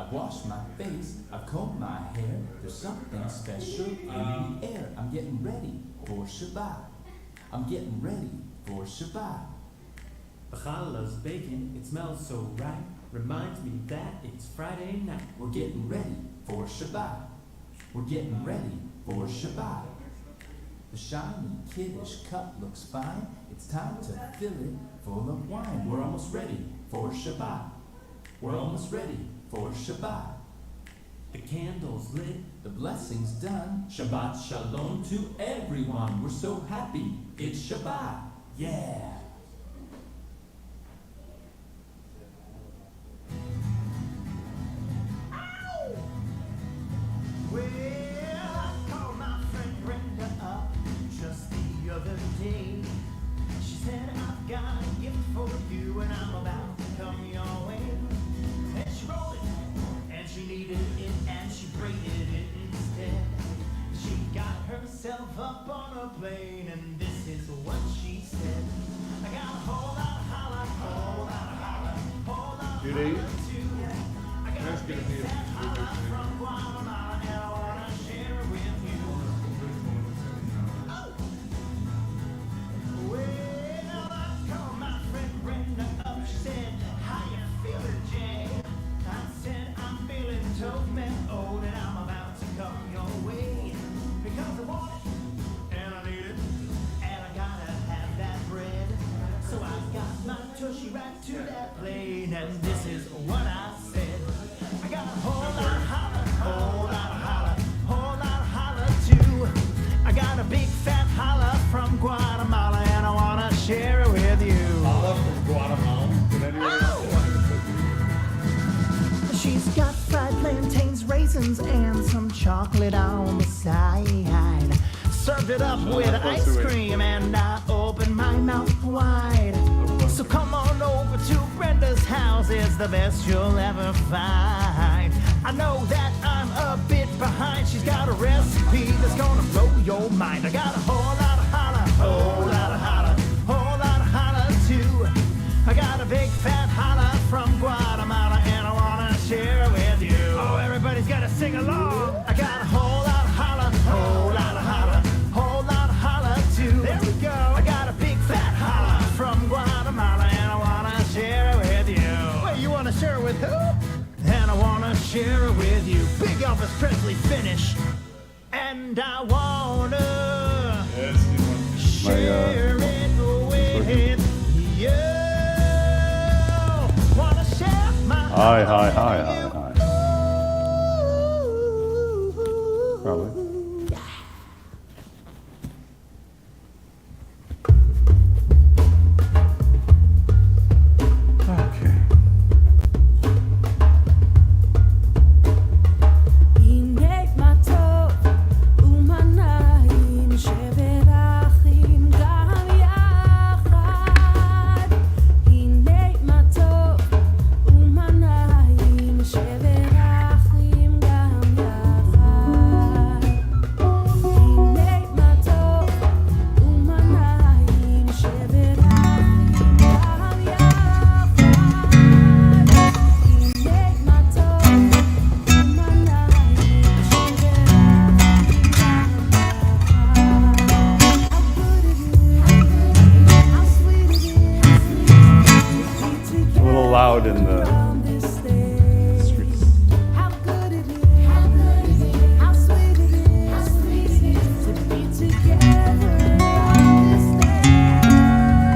I've washed my face, I've combed my hair. There's something special in the air. I'm getting ready for Shabbat. I'm getting ready for Shabbat. The challah's baking, it smells so right. Reminds me that it's Friday night. We're getting ready for Shabbat. We're getting ready for Shabbat. The shiny, kiddish cup looks fine. It's time to fill it full of wine. We're almost ready for Shabbat. We're almost ready for Shabbat. The candle's lit, the blessing's done. Shabbat shalom to everyone. We're so happy. It's Shabbat. Yeah. Well, I called my friend Brenda up just the other day. She said, I've got a gift for you and I'm about to come your way. And she rolled it, and she kneaded it, and she braided it instead. She got herself up on a plane, and this is what she said. I got a whole lot of holla, whole lot of holla, whole lot of holla too. I got a big fat holla from Guatemala, and I wanna share it with you. Oh. Well, I called my friend Brenda up. She said, how you feeling, Jay? I said, I'm feeling tough, man, old, and I'm about to come your way. Because I want it, and I need it, and I gotta have that bread. So I got my tushy right to that plane, and this is what I said. I got a whole lot of holla, whole lot of holla, whole lot of holla too. I got a big fat holla from Guatemala, and I wanna share it with you. Holla from Guatemala. Did anyone She's got fried plantains, raisins, and some chocolate on the side. Served it up with ice cream, and I opened my mouth wide. So come on over to Brenda's house, it's the best you'll ever find. I know that I'm a bit behind, she's got a recipe that's gonna blow your mind. I got a whole lot of holla, whole lot of holla, whole lot of holla too. I got a big fat holla from Guatemala, and I wanna share it with you. Oh, everybody's gotta sing along. I got a whole lot of holla, whole lot of holla, whole lot of holla too. There we go. I got a big fat holla from Guatemala, and I wanna share it with you. Well, you wanna share it with who? And I wanna share it with you. Big Elvis Presley finish. And I wanna share it with you. Wanna share my Hi. Probably. Okay. Loud in the streets.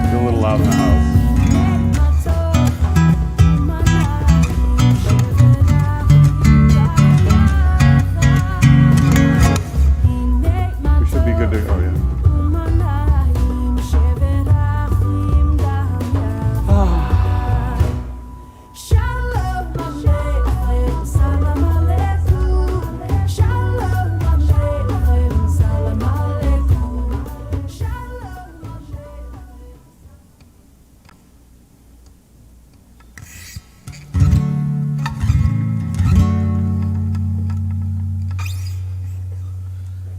It's a little loud in the house. We should be good to go, yeah.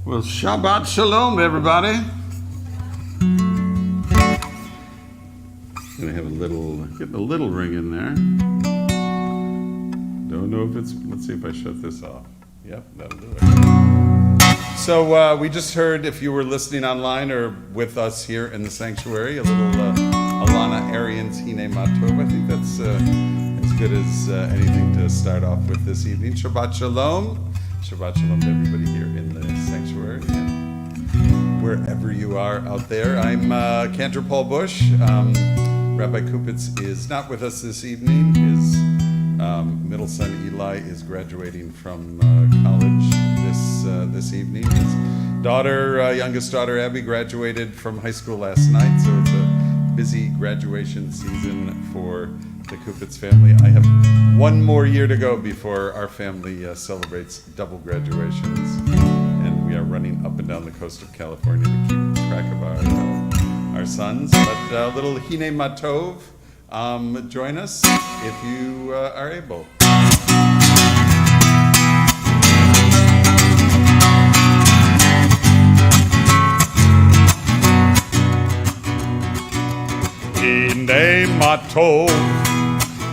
Well, Shabbat Shalom, everybody. Gonna have getting a little ring in there. Don't know if it's, let's see if I shut this off. Yep, that'll do it. So we just heard, if you were listening online or with us here in the sanctuary, a little Alana Arian's Hine Matov. I think that's as good as anything to start off with this evening. Shabbat Shalom. Shabbat Shalom to everybody here in the sanctuary and wherever you are out there. I'm Cantor Paul Bush. Rabbi Kupitz is not with us this evening. His middle son Eli is graduating from college this evening. His daughter, youngest daughter Abby, graduated from high school last night, so it's a busy graduation season for the Kupitz family. I have one more year to go before our family celebrates double graduations, and we are running up and down the coast of California to keep track of our sons. But a little Hine Matov, join us if you are able. Hine Matov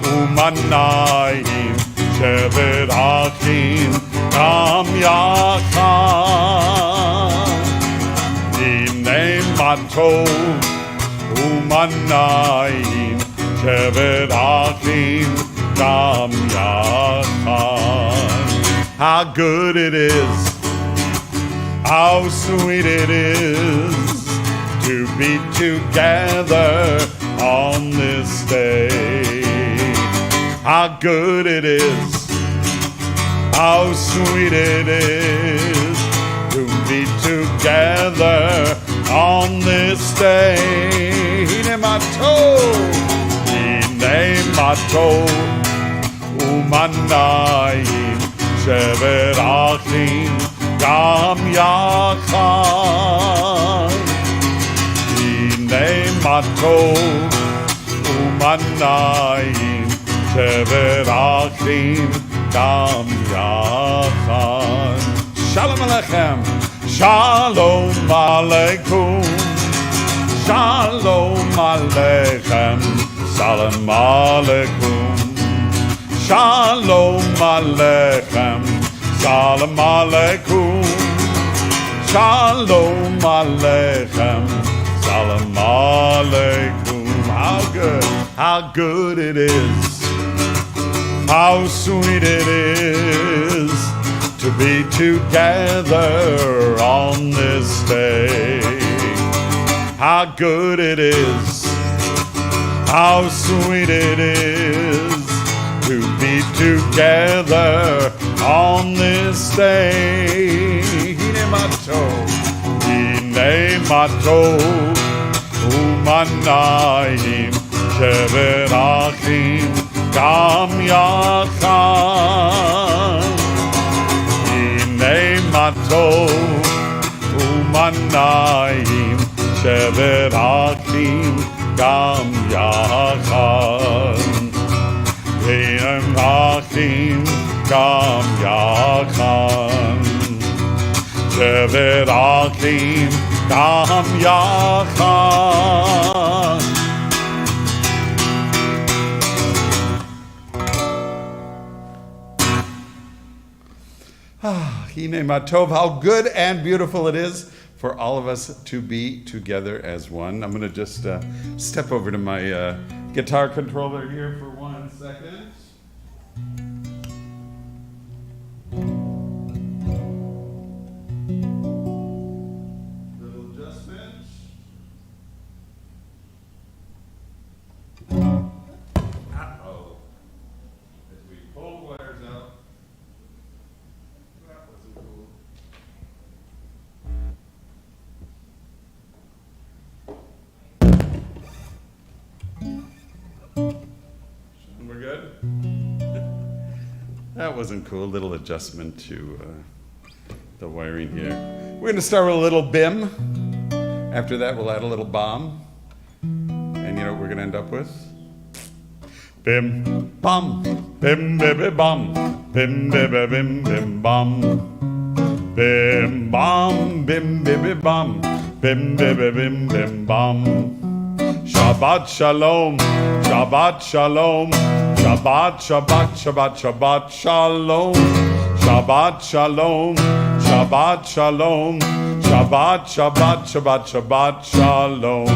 umanayim shevet achim gam yachad. Hine Matov umanayim shevet achim gam yachad. How good it is, how sweet it is to be together on this day. How good it is, how sweet it is to be together on this day. Hine Matov, Hine Matov, umanayim shevet achim gam yachad. Hine Matov umanayim shevet achim gam yachad. Shalom Aleichem, Shalom Aleikum, Shalom Aleichem, Shalom Aleikum, Shalom Aleichem, Shalom Aleikum, Shalom Aleichem, Shalom Aleikum. How good it is, how sweet it is to be together on this day. How good it is, how sweet it is to be together on this day. Hine Matov, Hine Matov, umanayim shevet achim gam yachad. Hine Matov, umanayim shevet achim gam yachad. Hine achim gam yachad. Shevet achim gam yachad. Hine Matov, how good and beautiful it is for all of us to be together as one. I'm going to just step over to my guitar controller here for 1 second. Little adjustment. Uh-oh. As we pull wires out. That wasn't cool. We're good? That wasn't cool. A little adjustment to the wiring here. We're going to start with a little bim. After that, we'll add a little bomb. And you know what we're going to end up with? Bim, bum, bim, bim, bum, bim, bim, bim, bim, bum. Bim, bum, bim, bim, bum, bim, bim, bim, bim, bum. Shabbat Shalom, Shabbat Shalom, Shabbat, Shabbat, Shabbat, Shabbat Shalom, Shabbat Shalom, Shabbat Shalom, Shabbat, Shabbat, Shabbat, Shabbat Shalom,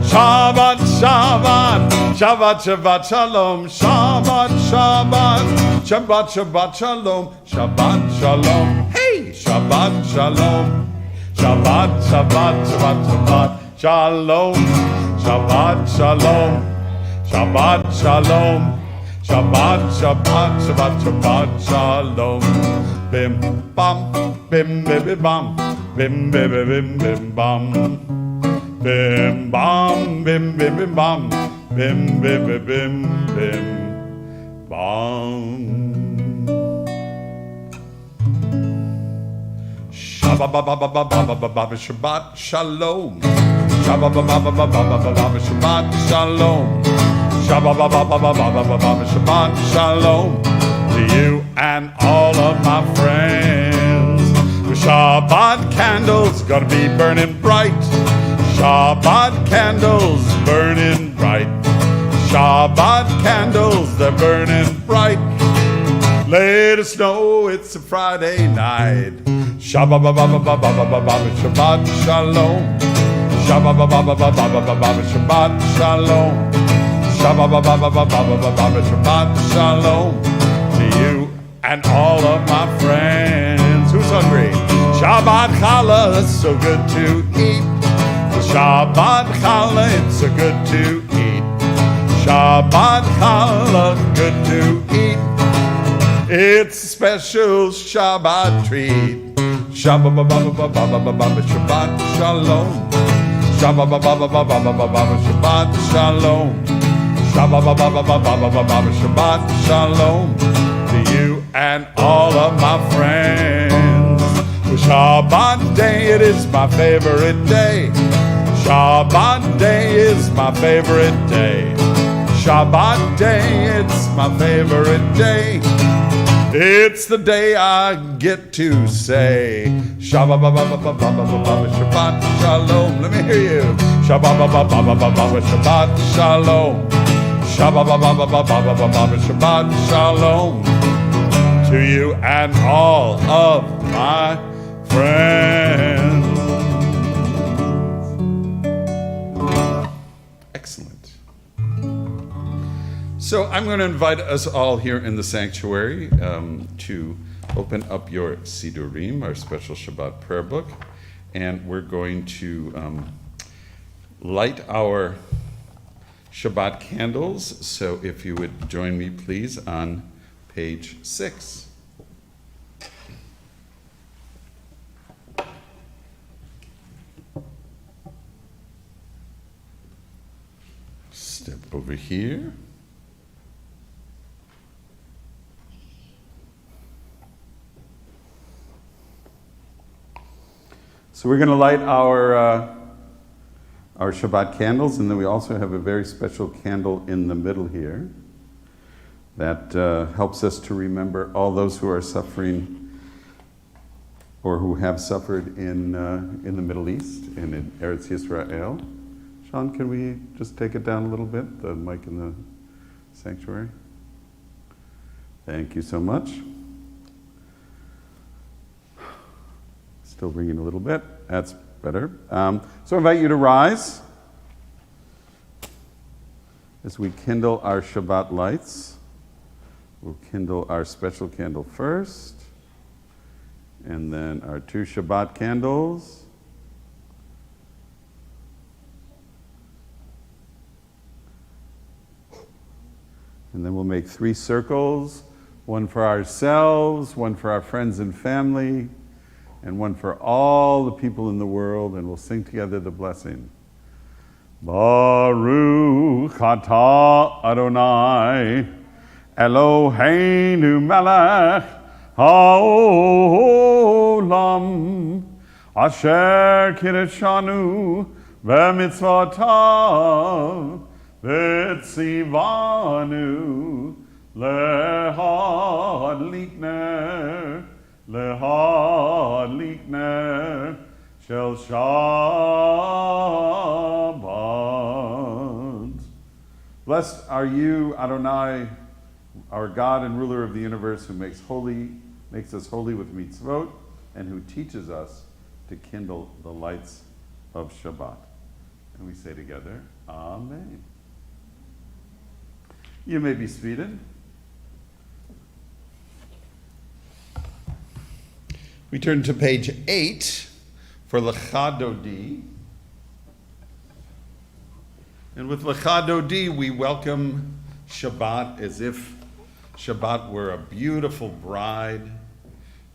Shabbat, Shabbat, Shabbat, Shabbat Shalom, Shabbat, Shabbat, Shabbat, Shabbat Shalom, Shabbat Shalom, hey, Shabbat Shalom, Shabbat, Shabbat, Shabbat, Shabbat Shalom, Shabbat Shalom, Shabbat Shalom, Shabbat, Shabbat, Shabbat, Shabbat Shalom, bim bam, bim bim bam, bim bim bim bim bam, bim bam, bim bim bim bam, bim bim bim bim bim bam. Shabbat Shalom. Shabbat Shalom. Shabbat Shalom to you and all of my friends. The Shabbat candles gonna be burning bright. Shabbat candles burning bright. Shabbat candles, they're burning bright. Let us know it's a Friday night. Shabbat Shalom. Shabbat Shalom. Shabbat Shalom to you and all of my friends. Who's hungry? Shabbat challah, it's so good to eat. Shabbat challah, it's so good to eat. Shabbat challah, good to eat. It's a special Shabbat treat. Shabbat Shalom. Shabbat Shalom. Shabbat Shalom to you and all of my friends. For Shabbat day, it is my favorite day. Shabbat day is my favorite day. Shabbat day, it's my favorite day. It's the day I get to say Shabbat Shalom. Let me hear you. Shabbat Shalom. Shabbat Shalom to you and all of my friends. Excellent. So I'm going to invite us all here in the sanctuary to open up your Sidurim, our special Shabbat prayer book, and we're going to light our Shabbat candles. So if you would join me, please, on page 6. Step over here. So we're going to light our Shabbat candles, and then we also have a very special candle in the middle here that helps us to remember all those who are suffering or who have suffered in the Middle East and in Eretz Yisrael. Sean, can we just take it down a little bit, the mic in the sanctuary? Thank you so much. Still ringing a little bit. That's better. So I invite you to rise as we kindle our Shabbat lights. We'll kindle our special candle first, and then our 2 Shabbat candles. And then we'll make 3 circles, one for ourselves, one for our friends and family, and one for all the people in the world, and we'll sing together the blessing. Baruch atah Adonai, Eloheinu melech haolam, asher kirishanu v'mitzvotav v'tzivanu lehadlikner Lehadlikner shel Shabbat. Blessed are you, Adonai, our God and ruler of the universe, who makes us holy with mitzvot, and who teaches us to kindle the lights of Shabbat. And we say together, Amen. You may be seated. We turn to page 8 for Lecha Dodi. And with Lecha Dodi, we welcome Shabbat as if Shabbat were a beautiful bride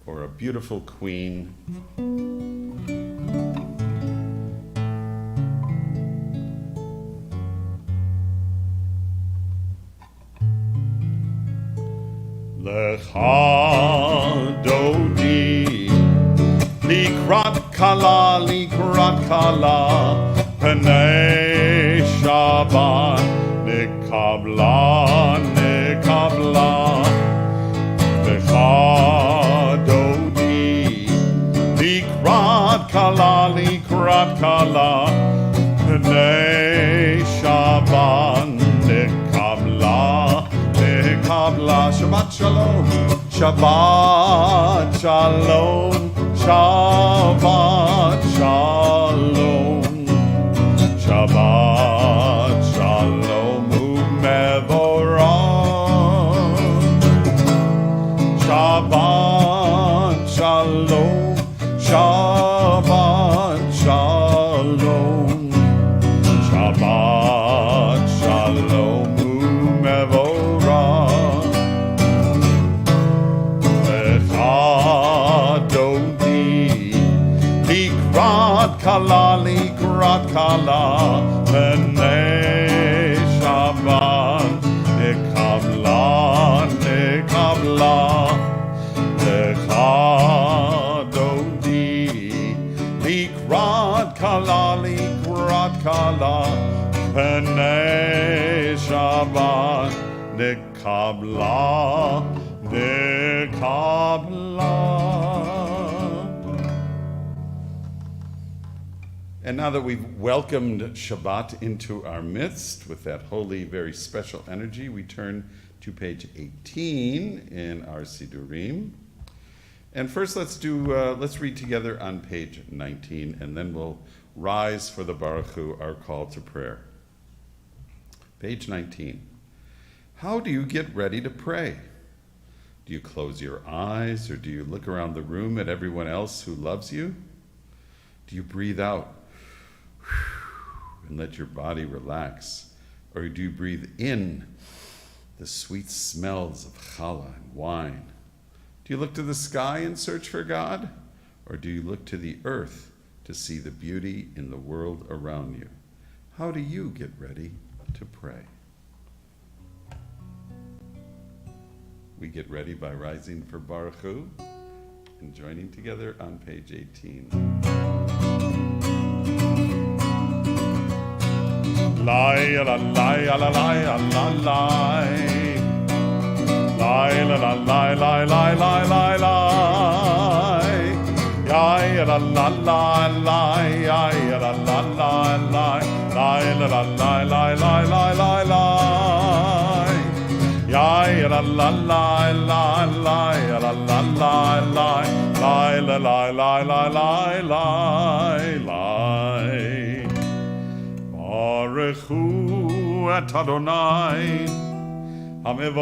or a beautiful queen. Lecha Dodi, Likrat Kala, Penei Shabbat, Nikabla, Lecha Dodi, Likrat Kala, Penei Shabbat, Nikabla, Shabbat Shalom, Shabbat Shalom, Shabbat Shalom, Shabbat Shalom, Umevorah, Shabbat Shalom, Shabbat Shalom, Shabbat Shalom, Umevorah. Likrat kala, Penei Shabbat, Nikabla, Lecha Dodi, Likrat kala, Penei Shabbat, Nikabla. And now that we've welcomed Shabbat into our midst with that holy, very special energy, we turn to page 18 in our Sidurim. And first let's read together on page 19, and then we'll rise for the Baruch Hu, our call to prayer. Page 19. How do you get ready to pray? Do you close your eyes, or do you look around the room at everyone else who loves you? Do you breathe out and let your body relax? Or do you breathe in the sweet smells of challah and wine? Do you look to the sky and search for God? Or do you look to the earth to see the beauty in the world around you? How do you get ready to pray? We get ready by rising for Baruch Hu and joining together on page 18. Lai la lai la lai la lai. Lai la la lai lai lai lai lai lai. Yai la la la lai yai la la la lai. Lai la la lai lai lai lai lai lai. Yai la la la la la la la la la. Lai la la la la la la la. Baruch Hu et Adonai Hamevorach.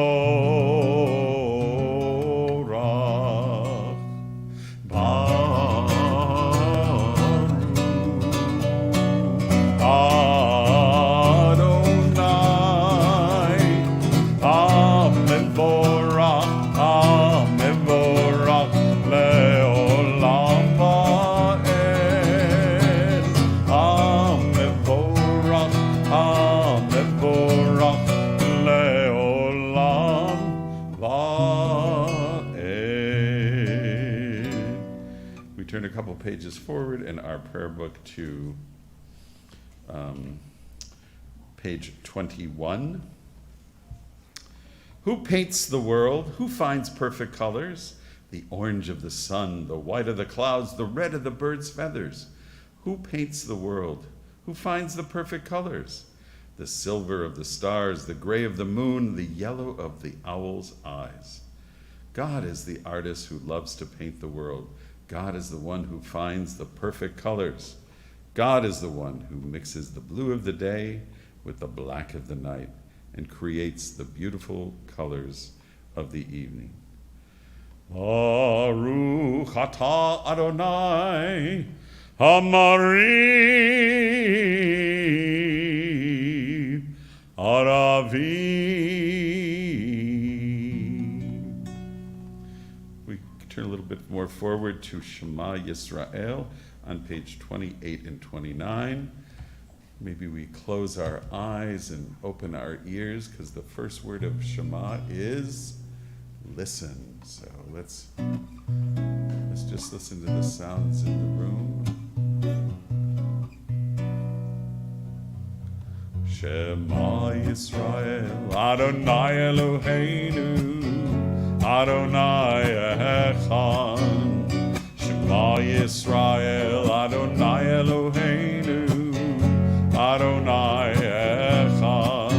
Baruch Adonai Hamevorach, Hamevorach leolam va'ed. Hamevorach, Hamevorach leolam va'ed. We turn a couple pages forward in our prayer book to page 21. Who paints the world? Who finds perfect colors? The orange of the sun, the white of the clouds, the red of the bird's feathers. Who paints the world? Who finds the perfect colors? the silver of the stars, the gray of the moon, the yellow of the owl's eyes. God is the artist who loves to paint the world. God is the one who finds the perfect colors. God is the one who mixes the blue of the day with the black of the night and creates the beautiful colors of the evening. Baruch atah Adonai Hamari Aravi. We turn a little bit more forward to Shema Yisrael on page 28 and 29. Maybe we close our eyes and open our ears, because the first word of Shema is listen. So let's just listen to the sounds in the room. Shema Yisrael, Adonai Eloheinu, Adonai Echad. Shema Yisrael, Adonai Eloheinu, Adonai Echad.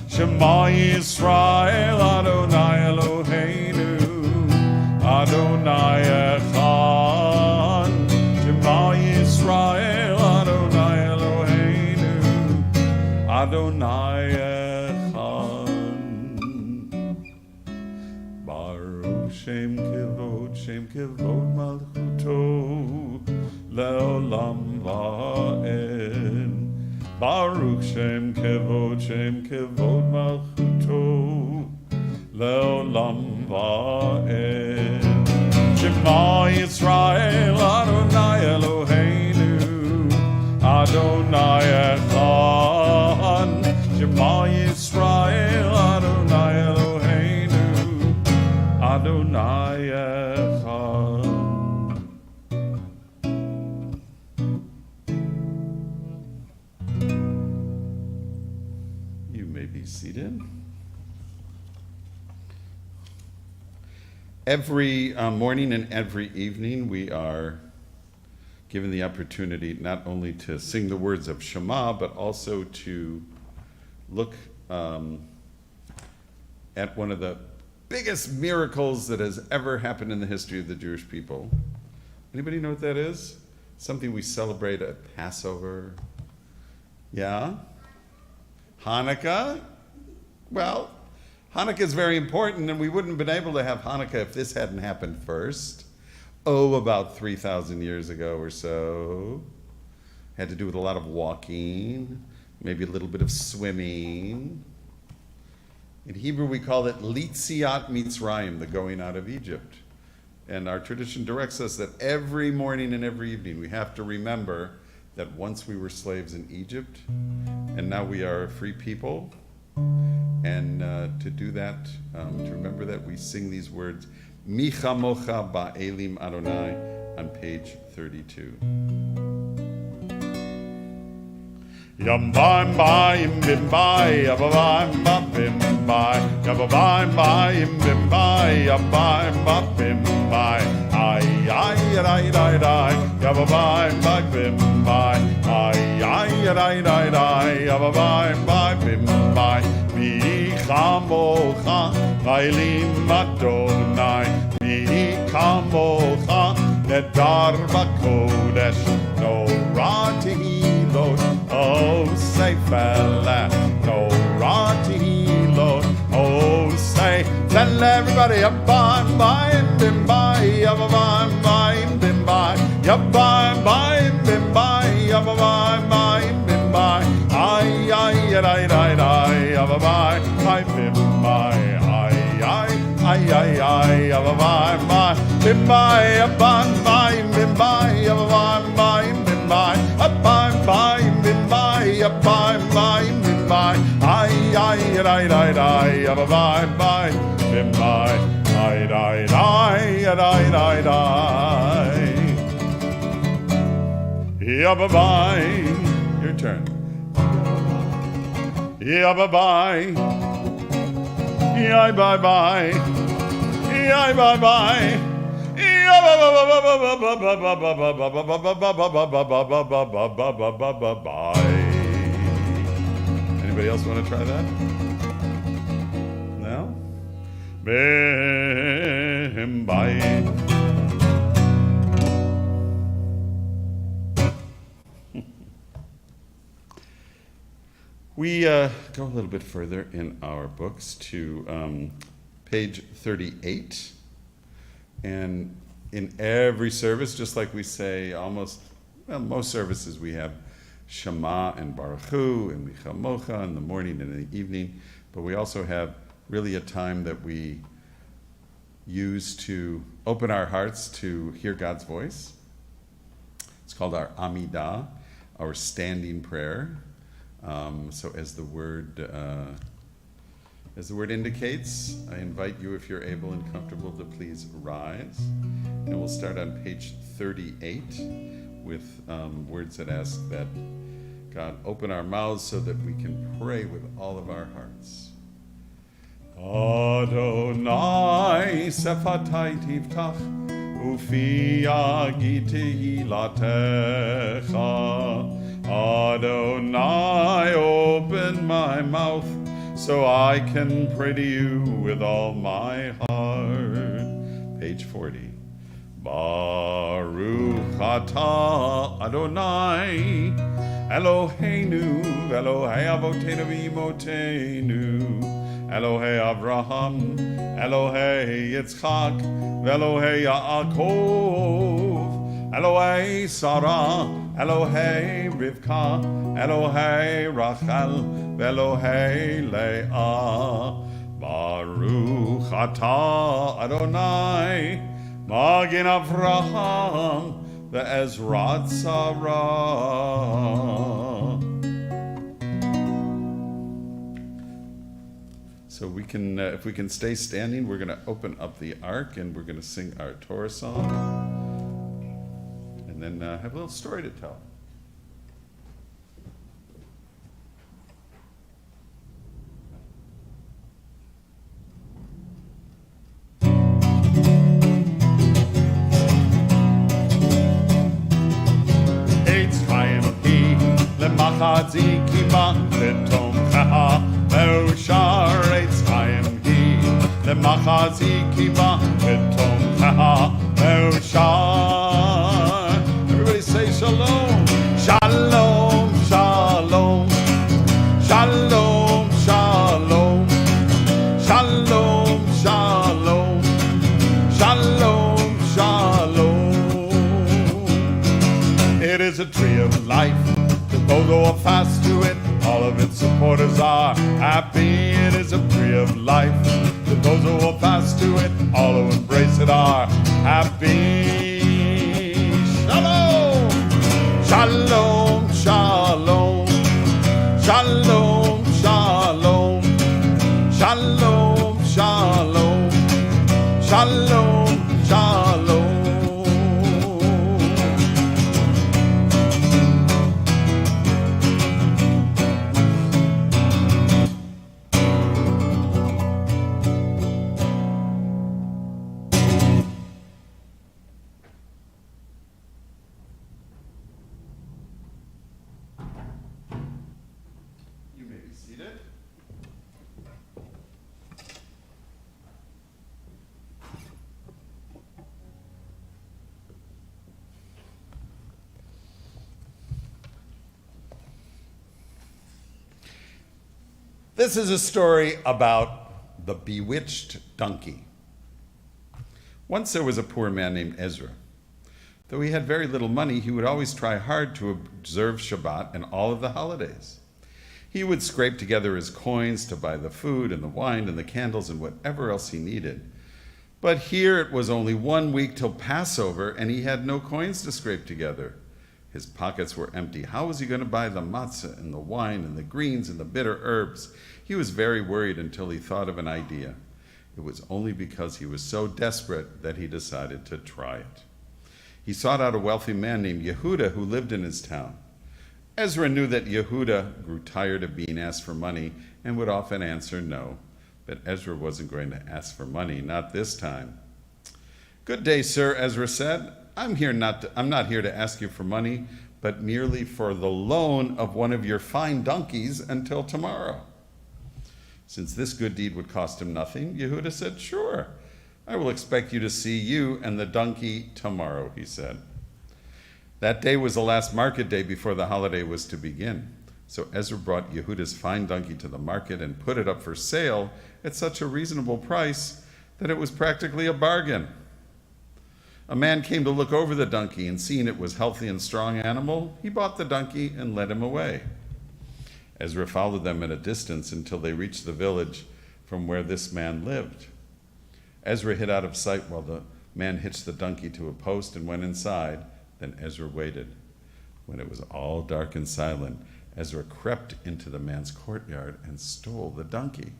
Shema Yisrael, Adonai Eloheinu, Adonai Echad. Shema Yisrael, Adonai Eloheinu, Adonai Echad. Baruch Shem Kevod Malchuto Leolam Va'ed. Baruch Shem Kevod Malchuto Leolam Va'ed. Shema Yisrael, Adonai Eloheinu, Adonai Echad. Shema Yisrael, Adonai Eloheinu, Adonai Echad. You may be seated. Every morning and every evening, we are given the opportunity not only to sing the words of Shema, but also to look at one of the biggest miracles that has ever happened in the history of the Jewish people. Anybody know what that is? Something we celebrate at Passover. Yeah? Hanukkah? Well, Hanukkah is very important, and we wouldn't have been able to have Hanukkah if this hadn't happened first. Oh, about 3,000 years ago or so. Had to do with a lot of walking, maybe a little bit of swimming. In Hebrew, we call it Litziat Mitzrayim, the going out of Egypt. And our tradition directs us that every morning and every evening we have to remember that once we were slaves in Egypt, and now we are a free people. And to do that, to remember that, we sing these words, Micha Mocha Ba'elim Adonai, on page 32. Yam bim bim bim bai, yam bim bim bim bai, yam bim bim bim bai, yam bim bim bai, ay ay ay ay ay, yam bim bim bai, ay ay ay ay ay, yam bim bai, mi chamocha, vailim Adonai, mi chamocha, nedar b'kodesh, no ratihilot. Oh, say fella, no ratihilot. Oh, say, tell everybody, yabam, bim, bim, bye, yabam, bim, bim, bye, yabam, bim, bim, bye, yabam, bim, bim, bye, ay, ay, ay, ay, ay, yabam, bim, bye, ay, ay, ay, ay, ay, yabam, bim, bye, yabam, bim, bye, yabam, bim, bye, yabam, bim, bye, bye, bye, ay, ay, ay, ay, ay, bye, bye, bim, bye, ay, ay, ay, ay, ay, ay. Yeah, bye, bye. Your turn. Yeah, bye, bye. Yeah, bye, bye. Yeah, bye, bye. Anybody else want to try that? No? Bim bye. We go a little bit further in our books to page 38. And in every service, just like we say most services, we have Shema and Baruch Hu and Micha Mocha in the morning and in the evening. But we also have really a time that we use to open our hearts to hear God's voice. It's called our Amidah, our standing prayer. So as the word indicates, I invite you, if you're able and comfortable, to please rise. And we'll start on page 38 with words that ask that God open our mouths so that we can pray with all of our hearts. Adonai sefatai tiftach ufi agiti latecha. Adonai, open my mouth so I can pray to you with all my heart. Page 40. Baruch atah Adonai Eloheinu Elohei Avotenu v'imotenu Elohei Avraham Elohei Yitzchak Elohei Yaakov Elohei Sarah Elohei Rivka, Elohei Rachel, Elohei Leah, Baruch atah Adonai, Magin Avraham, Ve'ezrat Sarah. So we can, if we can stay standing, we're going to open up the ark and we're going to sing our Torah song. And then have a little story to tell. Eitz Chaim hi lemachadzi kiba letomcha me'ushar. Eitz Chaim hi lemachadzi kiba letomcha me'ushar. Say shalom, shalom, shalom, shalom, shalom, shalom, shalom, shalom, shalom. It is a tree of life. To those who are fast to it, all of its supporters are happy. It is a tree of life. To those who are fast to it, all who embrace it are happy. Shalom, shalom, shalom, shalom, shalom, shalom, shalom, shalom. This is a story about the bewitched donkey. Once there was a poor man named Ezra. Though he had very little money, he would always try hard to observe Shabbat and all of the holidays. He would scrape together his coins to buy the food and the wine and the candles and whatever else he needed. But here it was only 1 week till Passover, and he had no coins to scrape together. His pockets were empty. How was he going to buy the matzah and the wine and the greens and the bitter herbs? He was very worried until he thought of an idea. It was only because he was so desperate that he decided to try it. He sought out a wealthy man named Yehuda who lived in his town. Ezra knew that Yehuda grew tired of being asked for money and would often answer no. But Ezra wasn't going to ask for money, not this time. "Good day, sir," Ezra said. I'm not here to ask you for money, but merely for the loan of one of your fine donkeys until tomorrow. Since this good deed would cost him nothing, Yehuda said, sure, I will expect you to see you and the donkey tomorrow, he said. That day was the last market day before the holiday was to begin. So Ezra brought Yehuda's fine donkey to the market and put it up for sale at such a reasonable price that it was practically a bargain. A man came to look over the donkey, and seeing it was a healthy and strong animal, he bought the donkey and led him away. Ezra followed them at a distance until they reached the village from where this man lived. Ezra hid out of sight while the man hitched the donkey to a post and went inside. Then Ezra waited. When it was all dark and silent, Ezra crept into the man's courtyard and stole the donkey.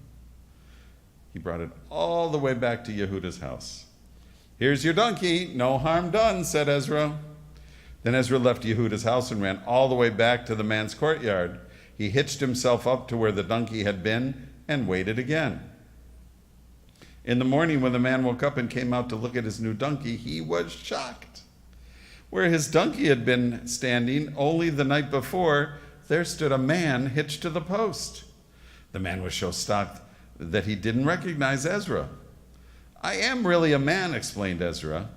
He brought it all the way back to Yehuda's house. Here's your donkey, no harm done, said Ezra. Then Ezra left Yehuda's house and ran all the way back to the man's courtyard. He hitched himself up to where the donkey had been and waited again. In the morning, when the man woke up and came out to look at his new donkey, he was shocked. Where his donkey had been standing only the night before, there stood a man hitched to the post. The man was so shocked that he didn't recognize Ezra. I am really a man, explained Ezra,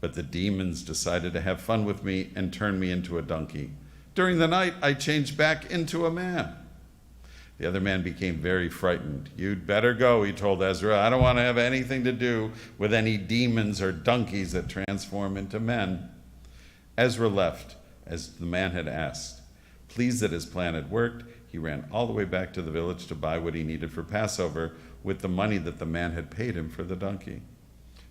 but the demons decided to have fun with me and turn me into a donkey. During the night, I changed back into a man. The other man became very frightened. You'd better go, he told Ezra. I don't want to have anything to do with any demons or donkeys that transform into men. Ezra left, as the man had asked. Pleased that his plan had worked, he ran all the way back to the village to buy what he needed for Passover with the money that the man had paid him for the donkey.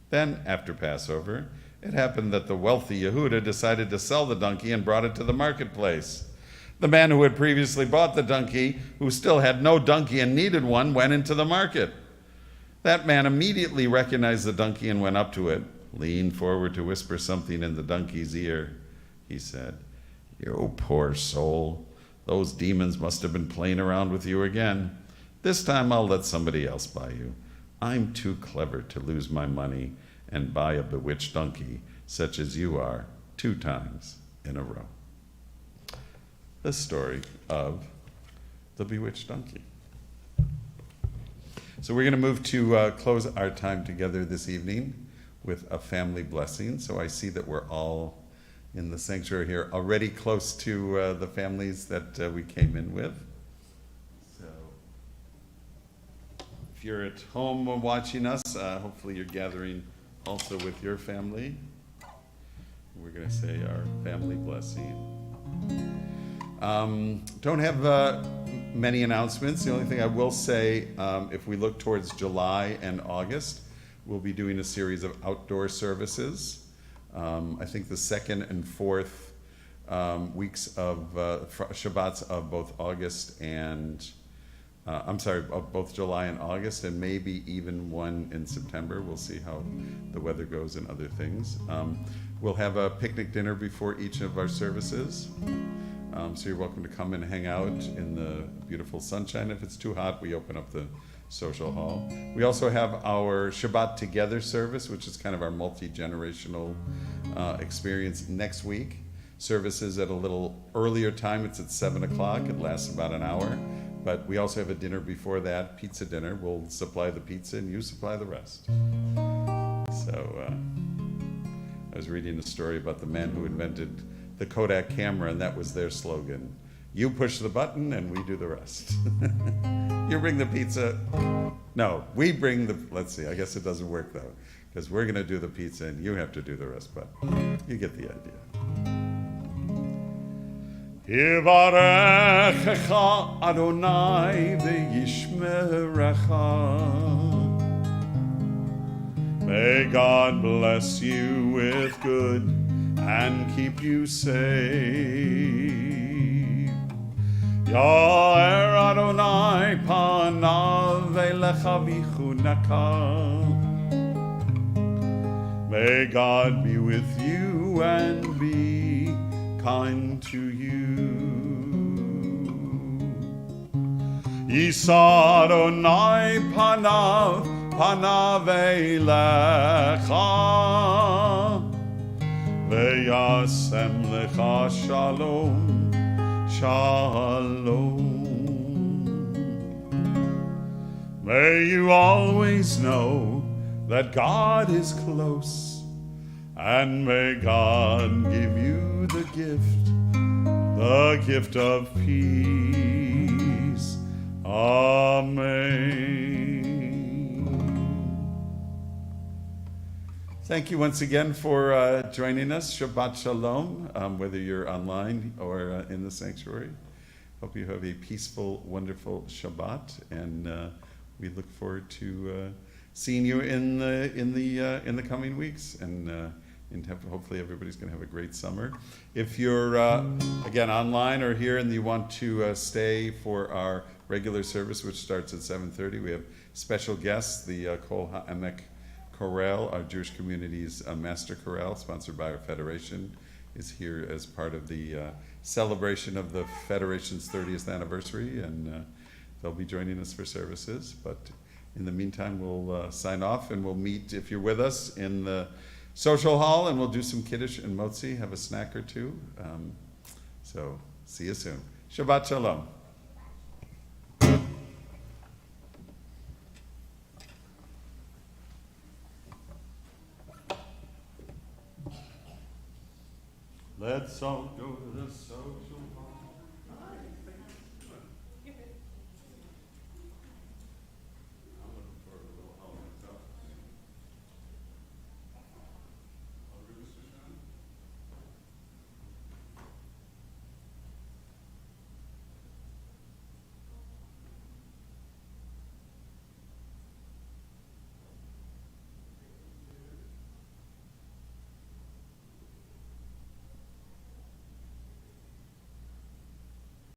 Then, after Passover, it happened that the wealthy Yehuda decided to sell the donkey and brought it to the marketplace. The man who had previously bought the donkey, who still had no donkey and needed one, went into the market. That man immediately recognized the donkey and went up to it, leaned forward to whisper something in the donkey's ear. He said, "You poor soul, those demons must have been playing around with you again. This time I'll let somebody else buy you. I'm too clever to lose my money and buy a bewitched donkey such as you are 2 times in a row." The story of the bewitched donkey. So we're going to move to close our time together this evening with a family blessing. So I see that we're all in the sanctuary here already close to the families that we came in with. So if you're at home watching us, hopefully you're gathering also with your family. We're going to say our family blessing. Don't have many announcements. The only thing I will say, if we look towards July and August, we'll be doing a series of outdoor services. I think the 2nd and 4th weeks of Shabbats of both August and, of both July and August, and maybe even one in September. We'll see how the weather goes and other things. We'll have a picnic dinner before each of our services. So you're welcome to come and hang out in the beautiful sunshine. If it's too hot, we open up the social hall. We also have our Shabbat Together service, which is kind of our multi-generational experience next week. Services at a little earlier time. It's at 7 o'clock. It lasts about an hour. But we also have a dinner before that, pizza dinner. We'll supply the pizza and you supply the rest. So I was reading a story about the man who invented the Kodak camera, and that was their slogan. You push the button and we do the rest. You bring the pizza. No, we bring the, let's see, I guess it doesn't work though, because we're going to do the pizza and you have to do the rest, but you get the idea. Yivarechecha Adonai v'yishmerecha. May God bless you with good and keep you safe. Ya'er Adonai panav elecha v'chunaka. May God be with you and be kind to you. Yisa Adonai panav elecha Veyasem lecha shalom, shalom. May you always know that God is close, and may God give you the gift of peace. Amen. Thank you once again for joining us. Shabbat Shalom, whether you're online or in the sanctuary. Hope you have a peaceful, wonderful Shabbat, and we look forward to seeing you in the coming weeks, and hopefully everybody's going to have a great summer. If you're again online or here and you want to stay for our regular service, which starts at 7:30, we have special guests, the Kol HaEmek Chorale, our Jewish community's master chorale, sponsored by our federation, is here as part of the celebration of the federation's 30th anniversary, and they'll be joining us for services. But in the meantime, we'll sign off, and we'll meet, if you're with us, in the social hall, and we'll do some kiddush and motzi, have a snack or two. So see you soon. Shabbat Shalom. Let's all go to the social